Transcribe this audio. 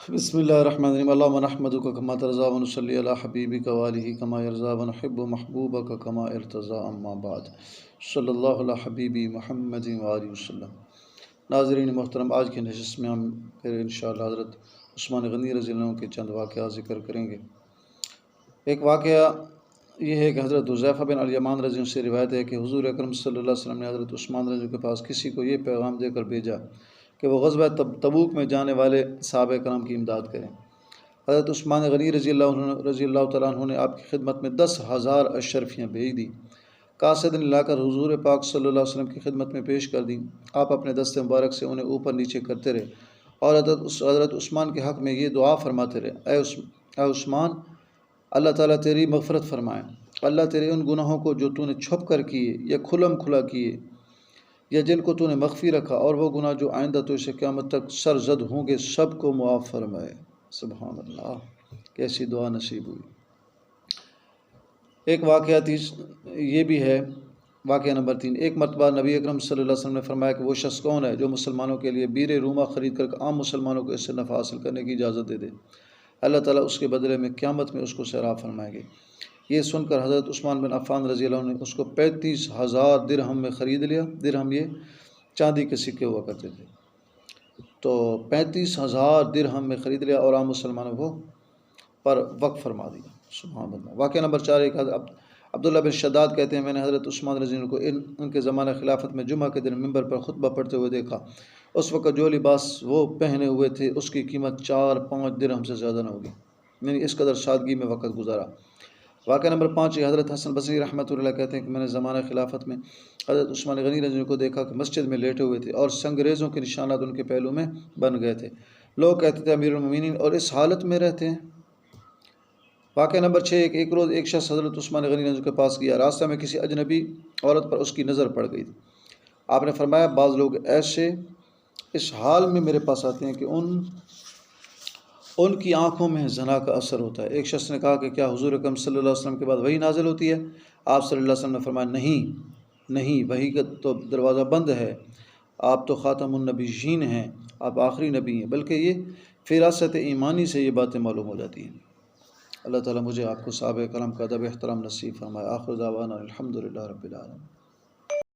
بسم اللہ الرحمن الرحیم اللہم نحمدک کما ترضی ونصلی علی حبیبک وآلہ کما یرضی ونحب محبوبک کما ارتضی اما بعد صلی اللہ علی حبیبی محمد وآلہ وسلم۔ ناظرین محترم، آج کی نشست میں ہم پھر انشاءاللہ حضرت عثمان غنی رضی اللہ عنہ کے چند واقعات ذکر کریں گے۔ ایک واقعہ یہ ہے کہ حضرت حذیفہ بن الیمان رضی اللہ عنہ سے روایت ہے کہ حضور اکرم صلی اللہ علیہ وسلم نے حضرت عثمان رضی اللہ عنہ کے پاس کسی کو یہ پیغام دے کر بھیجا کہ وہ غزوہ تبوک میں جانے والے صحابہ کرام کی امداد کریں۔ حضرت عثمان غنی رضی اللہ تعالیٰ عنہ نے آپ کی خدمت میں 10,000 اشرفیاں بھیج دیں۔ قاصدین لا کر حضور پاک صلی اللہ علیہ وسلم کی خدمت میں پیش کر دیں۔ آپ اپنے دست مبارک سے انہیں اوپر نیچے کرتے رہے اور حضرت عثمان کے حق میں یہ دعا فرماتے رہے، اے عثمان، اللہ تعالیٰ تیری مغفرت فرمائے۔ اللہ تیرے ان گناہوں کو جو تو نے چھپ کر کیے یا کھلم کھلا کیے یا جن کو تو نے مخفی رکھا، اور وہ گناہ جو آئندہ تو اسے قیامت تک سرزد ہوں گے، سب کو معاف فرمائے۔ سبحان اللہ، کیسی دعا نصیب ہوئی۔ ایک واقعہ یہ بھی ہے، واقعہ نمبر 3۔ ایک مرتبہ نبی اکرم صلی اللہ علیہ وسلم نے فرمایا کہ وہ شخص کون ہے جو مسلمانوں کے لیے بیر رومہ خرید کر عام مسلمانوں کو اس سے نفع حاصل کرنے کی اجازت دے دے، اللہ تعالیٰ اس کے بدلے میں قیامت میں اس کو سیراب فرمائیں گے۔ یہ سن کر حضرت عثمان بن عفان رضی اللہ عنہ نے اس کو 35,000 درہم میں خرید لیا۔ درہم یہ چاندی کے سکے ہوا کرتے تھے، تو 35,000 درہم میں خرید لیا اور عام مسلمانوں کو پر وقف فرما دیا۔ سبحان اللہ۔ واقعہ نمبر 4۔ ایک عبداللہ بن شداد کہتے ہیں، میں نے حضرت عثمان رضی اللہ عنہ کو ان کے زمانہ خلافت میں جمعہ کے دن منبر پر خطبہ پڑھتے ہوئے دیکھا۔ اس وقت جو لباس وہ پہنے ہوئے تھے اس کی قیمت 4-5 درہم سے زیادہ نہ ہوگی، یعنی اس قدر سادگی میں وقت گزارا۔ واقعہ نمبر 5۔ حضرت حسن بصری رحمۃ اللہ کہتے ہیں کہ میں نے زمانہ خلافت میں حضرت عثمان غنی رضی اللہ عنہ کو دیکھا کہ مسجد میں لیٹے ہوئے تھے اور سنگریزوں کے نشانات ان کے پہلو میں بن گئے تھے۔ لوگ کہتے تھے امیر المومنین اور اس حالت میں رہتے ہیں۔ واقعہ نمبر 6۔ ایک روز ایک شخص حضرت عثمان غنی رضی اللہ عنہ کے پاس گیا، راستہ میں کسی اجنبی عورت پر اس کی نظر پڑ گئی۔ آپ نے فرمایا، بعض لوگ ایسے اس حال میں میرے پاس آتے ہیں کہ ان کی آنکھوں میں زنا کا اثر ہوتا ہے۔ ایک شخص نے کہا کہ کیا حضور اکرم صلی اللہ علیہ وسلم کے بعد وحی نازل ہوتی ہے؟ آپ صلی اللہ علیہ وسلم نے فرمایا، نہیں، وحی کا تو دروازہ بند ہے، آپ تو خاتم النبیین ہیں، آپ آخری نبی ہیں، بلکہ یہ فراست ایمانی سے یہ باتیں معلوم ہو جاتی ہیں۔ اللہ تعالیٰ مجھے آپ کو صحابہ کرام کا ادب احترام نصیب فرمائے۔ آخر دعوانا الحمدللہ رب العالمین۔